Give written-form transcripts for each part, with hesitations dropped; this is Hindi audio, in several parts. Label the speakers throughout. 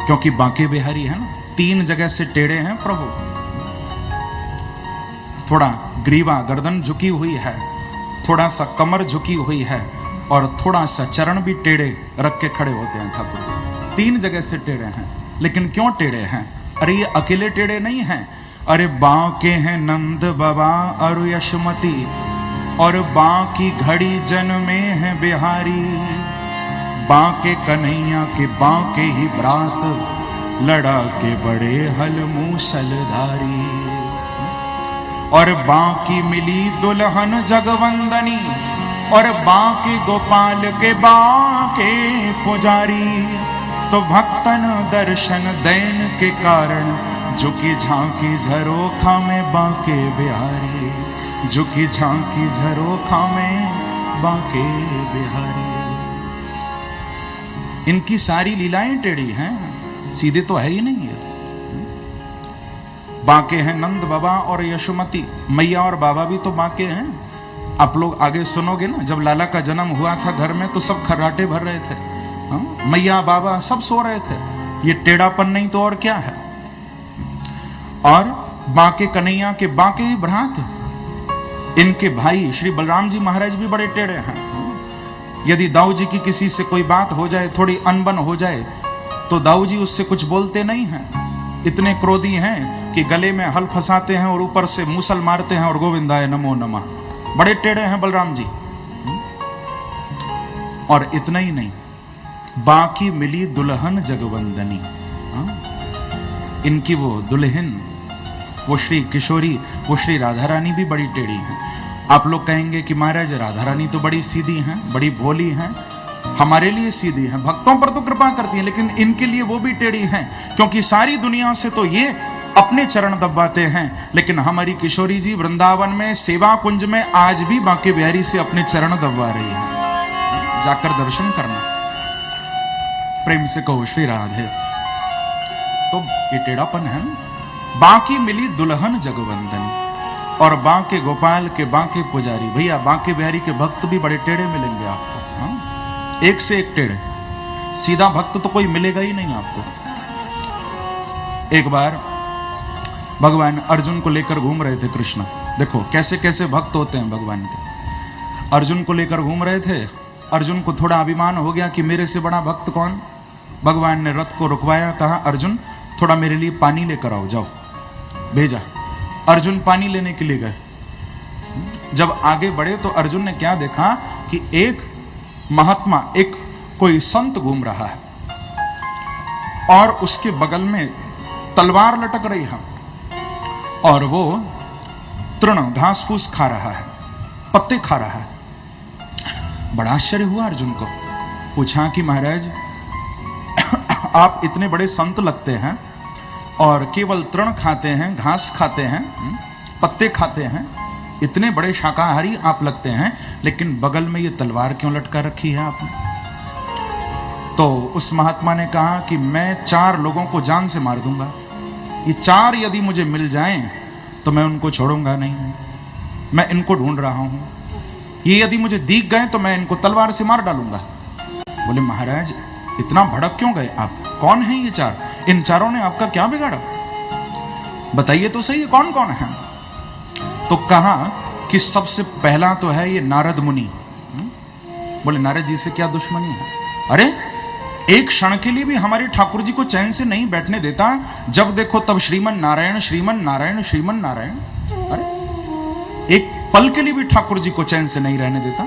Speaker 1: क्योंकि बांके बिहारी है ना, 3 जगह से टेढ़े हैं प्रभु। थोड़ा ग्रीवा गर्दन झुकी हुई है, थोड़ा सा कमर झुकी हुई है, और थोड़ा सा चरण भी टेढ़े रख के खड़े होते हैं ठाकुर। 3 जगह से टेढ़े हैं। लेकिन क्यों टेढ़े हैं? अरे ये अकेले टेढ़े नहीं हैं। अरे बांके हैं नंद बाबा और यशमती, और बांकी घड़ी जन में है बिहारी। बांके कन्हैया के बांके ही ब्रात, लड़ा के बड़े हल मूसलधारी। और बांकी मिली दुल्हन जगवंदनी, और बांके गोपाल के बांके पुजारी। तो भक्तन दर्शन दैन के कारण, झुकी झांकी झरोखा में बांके बिहारी। झुकी झांकी झरोखा में बांके बिहारी। इनकी सारी लीलाएं टेढ़ी हैं, सीधे तो है ही नहीं है। बांके हैं नंद बाबा और यशोमती, मैया और बाबा भी तो बांके हैं। आप लोग आगे सुनोगे ना, जब लाला का जन्म हुआ था घर में तो सब खर्राटे भर रहे थे। मैया बाबा सब सो रहे थे। ये टेढ़ापन नहीं तो और क्या है। और बांके कन्हैया के बांके ही भ्रात। इनके भाई श्री बलराम जी महाराज भी बड़े टेढ़े हैं। यदि दाऊ जी की किसी से कोई बात हो जाए, थोड़ी अनबन हो जाए, तो दाऊ जी उससे कुछ बोलते नहीं हैं। इतने क्रोधी हैं कि गले में हल फंसाते हैं और ऊपर से मूसल मारते हैं और गोविंदाय नमो नमः। बड़े टेढ़े हैं बलराम जी। और इतना ही नहीं, बाकी मिली दुल्हन जगवंदनी। इनकी वो दुल्हन, वो श्री किशोरी, वो श्री राधा रानी भी बड़ी टेढ़ी हैं। आप लोग कहेंगे कि महाराज राधा रानी तो बड़ी सीधी हैं, बड़ी भोली हैं, हमारे लिए सीधी हैं, भक्तों पर तो कृपा करती हैं, लेकिन इनके लिए वो भी टेढ़ी हैं। क्योंकि सारी दुनिया से तो ये अपने चरण दबाते हैं, लेकिन हमारी किशोरी जी वृंदावन में सेवा कुंज में आज भी बांके बिहारी से अपने चरण दबा रही है। जाकर दर्शन करना, प्रेम से कहो श्री राधे। तो ये टेढ़ापन है ना। बांकी मिली दुल्हन जगवंदनी, और बांके गोपाल के बांके पुजारी। भैया बांके बिहारी के भक्त भी बड़े टेढ़े मिलेंगे आपको। एक से एक टेढ़े, सीधा भक्त तो कोई मिलेगा ही नहीं आपको। एक बार भगवान अर्जुन को लेकर घूम रहे थे कृष्ण। देखो कैसे कैसे भक्त होते हैं भगवान के। अर्जुन को लेकर घूम रहे थे। अर्जुन को थोड़ा अभिमान हो गया कि मेरे से बड़ा भक्त कौन। भगवान ने रथ को रुकवाया, कहा अर्जुन थोड़ा मेरे लिए पानी लेकर आओ, जाओ। भेजा। अर्जुन पानी लेने के लिए गए। जब आगे बढ़े तो अर्जुन ने क्या देखा कि एक महात्मा, एक कोई संत घूम रहा है, और उसके बगल में तलवार लटक रही है, और वो तृण घास फूस खा रहा है, पत्ते खा रहा है। बड़ा आश्चर्य हुआ अर्जुन को। पूछा कि महाराज आप इतने बड़े संत लगते हैं और केवल तृण खाते हैं, घास खाते हैं, पत्ते खाते हैं, इतने बड़े शाकाहारी आप लगते हैं, लेकिन बगल में ये तलवार क्यों लटका रखी है आपने? तो उस महात्मा ने कहा कि मैं 4 लोगों को जान से मार दूंगा। ये 4 यदि मुझे मिल जाएं तो मैं उनको छोड़ूंगा नहीं। मैं इनको ढूंढ रहा हूं। ये यदि मुझे दिख गए तो मैं इनको तलवार से मार डालूंगा। बोले महाराज इतना भड़क क्यों गए आप? कौन है ये 4? इन 4 ने आपका क्या बिगाड़ा? बताइए तो सही, कौन कौन है? तो कहा कि सबसे पहला तो है ये नारद मुनि। बोले नारद जी से क्या दुश्मनी है? अरे एक क्षण के लिए भी हमारे ठाकुर जी को चैन से नहीं बैठने देता। जब देखो तब श्रीमन नारायण श्रीमन नारायण श्रीमन नारायण। अरे एक पल के लिए भी ठाकुर जी को चैन से नहीं रहने देता,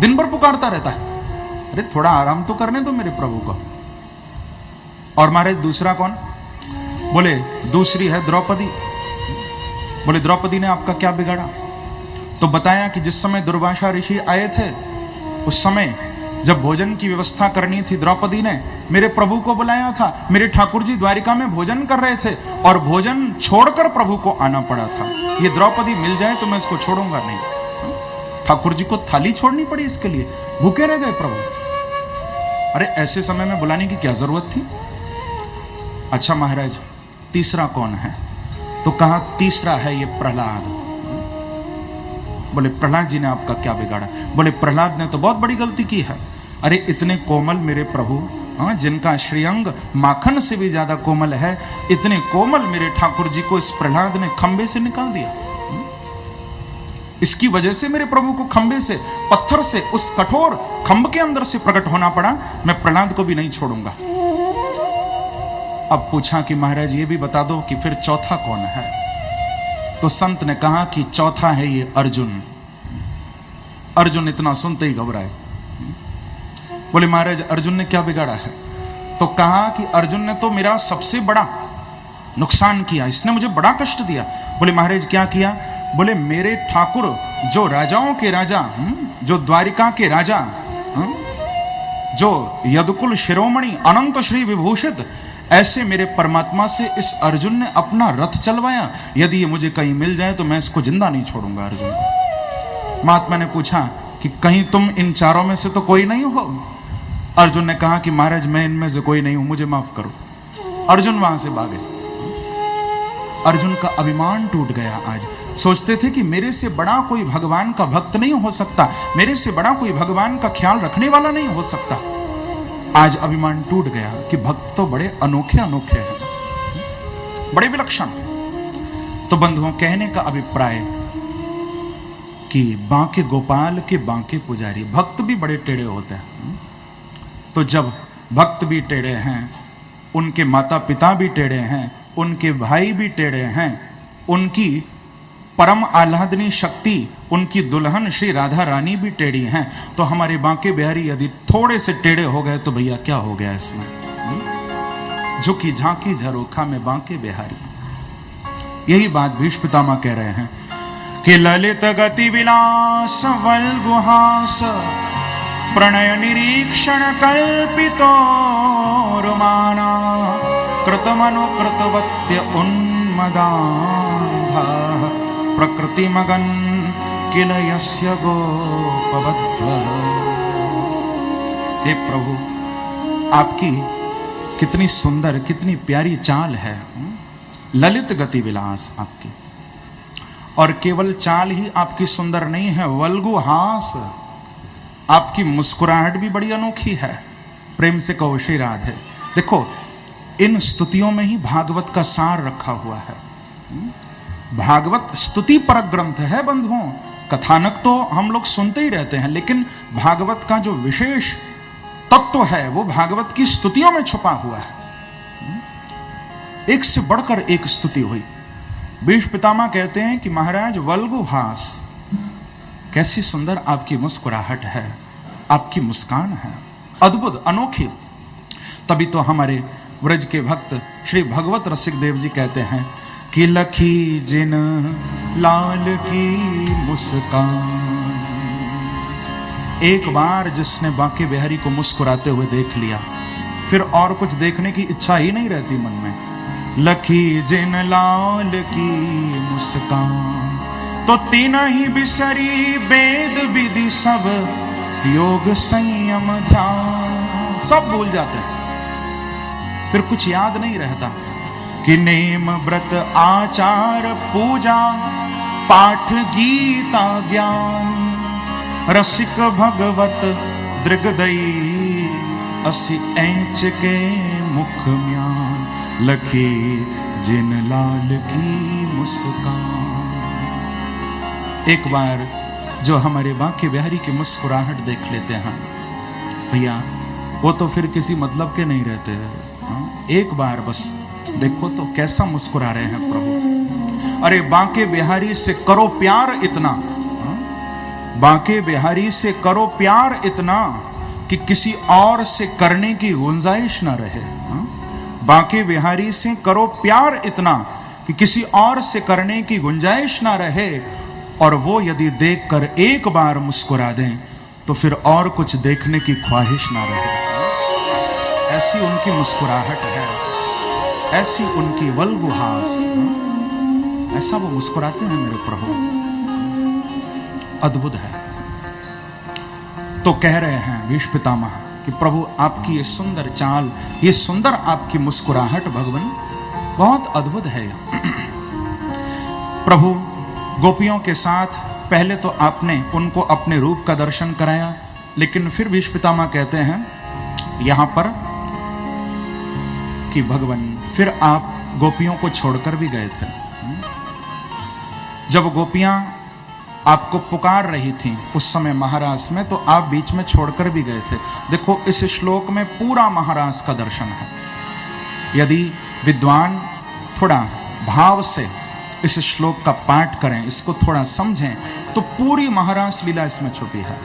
Speaker 1: दिन भर पुकारता रहता है। अरे थोड़ा आराम तो करने दो मेरे प्रभु को। और महाराज दूसरा कौन? बोले दूसरी है द्रौपदी। बोले द्रौपदी ने आपका क्या बिगाड़ा? तो बताया कि जिस समय दुर्वासा ऋषि आए थे, उस समय जब भोजन की व्यवस्था करनी थी, द्रौपदी ने मेरे प्रभु को बुलाया था। मेरे ठाकुर जी द्वारिका में भोजन कर रहे थे और भोजन छोड़कर प्रभु को आना पड़ा था। ये द्रौपदी मिल जाए तो मैं इसको छोड़ूंगा नहीं। ठाकुर जी को थाली छोड़नी पड़ी इसके लिए, भूखे रह गए प्रभु। अरे ऐसे समय में बुलाने की क्या जरूरत थी? अच्छा महाराज तीसरा कौन है? तो कहा तीसरा है ये प्रहलाद। बोले प्रहलाद जी ने आपका क्या बिगाड़ा? बोले प्रहलाद ने तो बहुत बड़ी गलती की है। अरे इतने कोमल मेरे प्रभु, हाँ, जिनका श्रीअंग माखन से भी ज्यादा कोमल है, इतने कोमल मेरे ठाकुर जी को इस प्रहलाद ने खंबे से निकाल दिया। इसकी वजह से मेरे प्रभु को खंबे से, पत्थर से, उस कठोर खंब के अंदर से प्रकट होना पड़ा। मैं प्रहलाद को भी नहीं छोड़ूंगा। अब पूछा कि महाराज ये भी बता दो कि फिर चौथा कौन है? तो संत ने कहा कि चौथा है ये अर्जुन। अर्जुन इतना सुनते ही घबराए। बोले महाराज अर्जुन ने क्या बिगाड़ा है? तो कहा कि अर्जुन ने तो मेरा सबसे बड़ा नुकसान किया, इसने मुझे बड़ा कष्ट दिया। बोले महाराज क्या किया? बोले मेरे ठाकुर जो राजाओं के राजा, जो द्वारिका के राजा, जो यदुकुल शिरोमणि अनंत श्री विभूषित, ऐसे मेरे परमात्मा से इस अर्जुन ने अपना रथ चलवाया। यदि ये मुझे कहीं मिल जाए तो मैं इसको जिंदा नहीं छोड़ूंगा अर्जुन को। महात्मा ने पूछा कि कहीं तुम इन चारों में से तो कोई नहीं हो? अर्जुन ने कहा कि महाराज मैं इनमें से कोई नहीं हूं, मुझे माफ करो। अर्जुन वहां से भागे। अर्जुन का अभिमान टूट गया। आज सोचते थे कि मेरे से बड़ा कोई भगवान का भक्त नहीं हो सकता, मेरे से बड़ा कोई भगवान का ख्याल रखने वाला नहीं हो सकता। आज अभिमान टूट गया कि भक्त तो बड़े अनोखे अनोखे हैं, बड़े विलक्षण। तो बंधुओं, कहने का अभिप्राय कि बांके गोपाल के बांके पुजारी, भक्त भी बड़े टेढ़े होते हैं। तो जब भक्त भी टेढ़े हैं, उनके माता पिता भी टेढ़े हैं, उनके भाई भी टेढ़े हैं, उनकी परम आह्लादनी शक्ति, उनकी दुल्हन श्री राधा रानी भी टेढ़ी हैं, तो हमारे बांके बिहारी यदि थोड़े से टेढ़े हो गए तो भैया क्या हो गया इसमें? झुकी झांकी झरोखा में बांके बिहारी। यही बात भीष्म पितामह कह रहे हैं कि ललित गति विलास वल्गुहास प्रणय निरीक्षण कल्पितो रुमाना कृतमनुकृतवत्य उन्मदान्धा प्रकृति मगन किल यस्य गोपबद्ध। हे प्रभु, आपकी कितनी सुंदर, कितनी प्यारी चाल है, ललित गति विलास आपकी। और केवल चाल ही आपकी सुंदर नहीं है, वल्गु हास, आपकी मुस्कुराहट भी बड़ी अनोखी है। प्रेम से कहो श्री राधे। देखो, इन स्तुतियों में ही भागवत का सार रखा हुआ है। भागवत स्तुति पर ग्रंथ है बंधुओं। कथानक तो हम लोग सुनते ही रहते हैं, लेकिन भागवत का जो विशेष तत्व है वो भागवत की स्तुतियों में छुपा हुआ है। एक से बढ़कर एक स्तुति हुई। भीष्म पितामह कहते हैं कि महाराज वल्गुहास, कैसी सुंदर आपकी मुस्कुराहट है, आपकी मुस्कान है, अद्भुत अनोखी। तभी तो हमारे व्रज के भक्त श्री भगवत रसिक देव जी कहते हैं कि लखी जिन लाल की मुस्कान। एक बार जिसने बांके बिहारी को मुस्कुराते हुए देख लिया, फिर और कुछ देखने की इच्छा ही नहीं रहती मन में। लखी जिन लाल की मुस्कान, तो तीन ही बिसरी वेद विधि सब योग संयम ध्यान। सब भूल जाते हैं, फिर कुछ याद नहीं रहता कि नेम व्रत आचार पूजा पाठ गीता ज्ञान रसिक भगवत दृगदई असि ऐंच के मुख म्यान। लखी जिन लाल की मुस्कान। एक बार जो हमारे बांके बिहारी की मुस्कुराहट देख लेते हैं भैया, वो तो फिर किसी मतलब के नहीं रहते हैं। एक बार बस देखो तो कैसा मुस्कुरा रहे हैं प्रभु। अरे बांके बिहारी से करो प्यार इतना, बांके बिहारी से करो प्यार इतना कि किसी और से करने की गुंजाइश ना रहे। बांके बिहारी से करो प्यार इतना कि किसी और से करने की गुंजाइश ना रहे, और वो यदि देखकर एक बार मुस्कुरा दें तो फिर और कुछ देखने की ख्वाहिश ना रहे। ऐसी उनकी मुस्कुराहट है, ऐसी उनकी वल्गुहास, ऐसा वो मुस्कुराते हैं मेरे प्रभु, अद्भुत है। तो कह रहे हैं भीष्म पितामह कि प्रभु आपकी ये सुंदर चाल, ये सुंदर आपकी मुस्कुराहट भगवान बहुत अद्भुत है। प्रभु गोपियों के साथ पहले तो आपने उनको अपने रूप का दर्शन कराया, लेकिन फिर भीष्म पितामह कहते हैं यहाँ पर कि भगवान फिर आप गोपियों को छोड़कर भी गए थे। जब गोपियां आपको पुकार रही थीं उस समय महारास में, तो आप बीच में छोड़कर भी गए थे। देखो इस श्लोक में पूरा महारास का दर्शन है। यदि विद्वान थोड़ा भाव से इस श्लोक का पाठ करें, इसको थोड़ा समझें, तो पूरी महारास लीला इसमें छुपी है।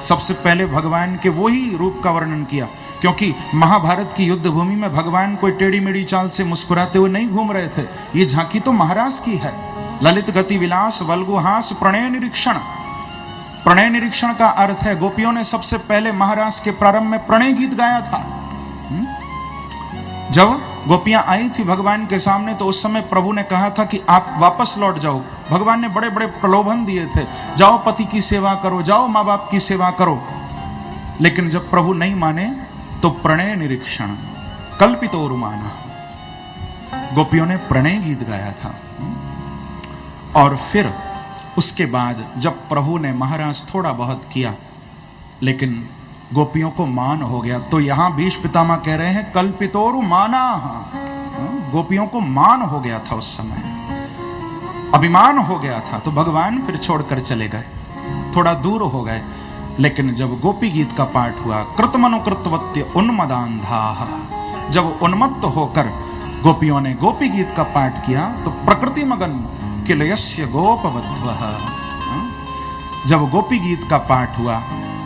Speaker 1: सबसे पहले भगवान के वही रूप का वर्णन किया, क्योंकि महाभारत की युद्ध भूमि में भगवान कोई टेढ़ी मेढ़ी चाल से मुस्कुराते हुए नहीं घूम रहे थे। ये झांकी तो महारास की है। ललित गति विलास वल्गुहास प्रणय निरीक्षण। प्रणय निरीक्षण का अर्थ है गोपियों ने सबसे पहले महारास के प्रारंभ में प्रणय गीत गाया था। जब गोपियां आई थी भगवान के सामने, तो उस समय प्रभु ने कहा था कि आप वापस लौट जाओ। भगवान ने बड़े बड़े प्रलोभन दिए थे, जाओ पति की सेवा करो, जाओ माँ बाप की सेवा करो। लेकिन जब प्रभु नहीं माने तो प्रणय निरीक्षण कल्पितोरुमाना, गोपियों ने प्रणय गीत गाया था। और फिर उसके बाद जब प्रभु ने महाराज थोड़ा बहुत किया, लेकिन गोपियों को मान हो गया, तो यहां भीष्म पितामह कह रहे हैं कल्पितोरु माना। गोपियों को मान हो गया था, उस समय अभिमान हो गया था, तो भगवान फिर छोड़कर चले गए, थोड़ा दूर हो गए। लेकिन जब गोपी गीत का पाठ हुआ, कृतमनुकृतवत्य उन्मदान्धाः, जब उन्मत्त होकर गोपियों ने गोपी गीत का पाठ किया, तो प्रकृति मगन किलयस्य गोपवध्वः, जब गोपी गीत का पाठ हुआ,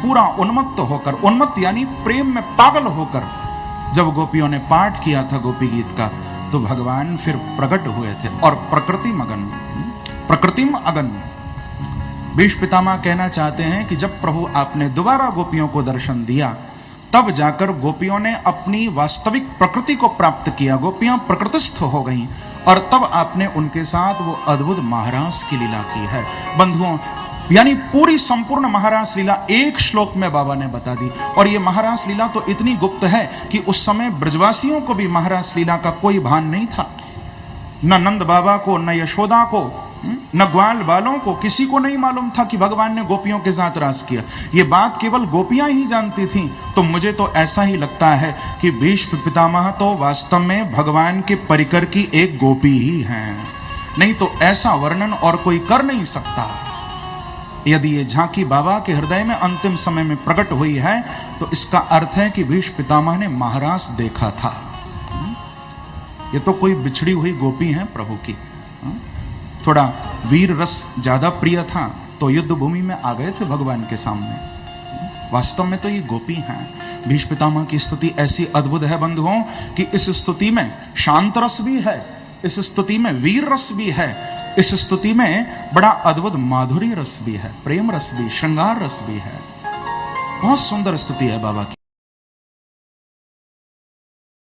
Speaker 1: पूरा उन्मत्त होकर, उन्मत्त यानी प्रेम में पागल होकर जब गोपियों ने पाठ किया था गोपी गीत का, तो भगवान फिर प्रकट हुए थे। और प्रकृति मगन, प्रकृतिम अगन, भीष्म पितामह कहना चाहते हैं कि जब प्रभु आपने दोबारा गोपियों को दर्शन दिया, तब जाकर गोपियों ने अपनी वास्तविक प्रकृति को प्राप्त किया, गोपियां प्रकृतिस्थ हो गईं, और तब आपने उनके साथ वो अद्भुत महारास की लीला की है। बंधुओं, यानी पूरी संपूर्ण महारास लीला एक श्लोक में बाबा ने बता दी। और ये महारास लीला तो इतनी गुप्त है कि उस समय ब्रजवासियों को भी महारास लीला का कोई भान नहीं था। न नंद बाबा को, न यशोदा को, न ग्वाल बालों को, किसी को नहीं मालूम था कि भगवान ने गोपियों के साथ रास किया। ये बात केवल गोपियां ही जानती थीं। तो मुझे तो ऐसा ही लगता है कि भीष्म पितामह तो वास्तव में भगवान के परिकर की एक गोपी ही हैं, नहीं तो ऐसा वर्णन और कोई कर नहीं सकता। यदि ये झांकी बाबा के हृदय में अंतिम समय में प्रकट हुई है, तो इसका अर्थ है कि भीष्म पितामह ने महारास देखा था। ये तो कोई बिछड़ी हुई गोपी है प्रभु की। थोड़ा वीर रस ज्यादा प्रिय था, तो युद्ध भूमि में आ गए थे भगवान के सामने। वास्तव में तो ये गोपी हैं। भीष्म पितामह की स्तुति ऐसी अद्भुत है बंधुओं कि इस स्तुति में शांत रस भी है, इस स्तुति में वीर रस भी है, इस स्तुति में बड़ा अद्भुत माधुरी रस भी है, प्रेम रस भी, श्रृंगार रस भी है। बहुत सुंदर स्तुति है बाबा की।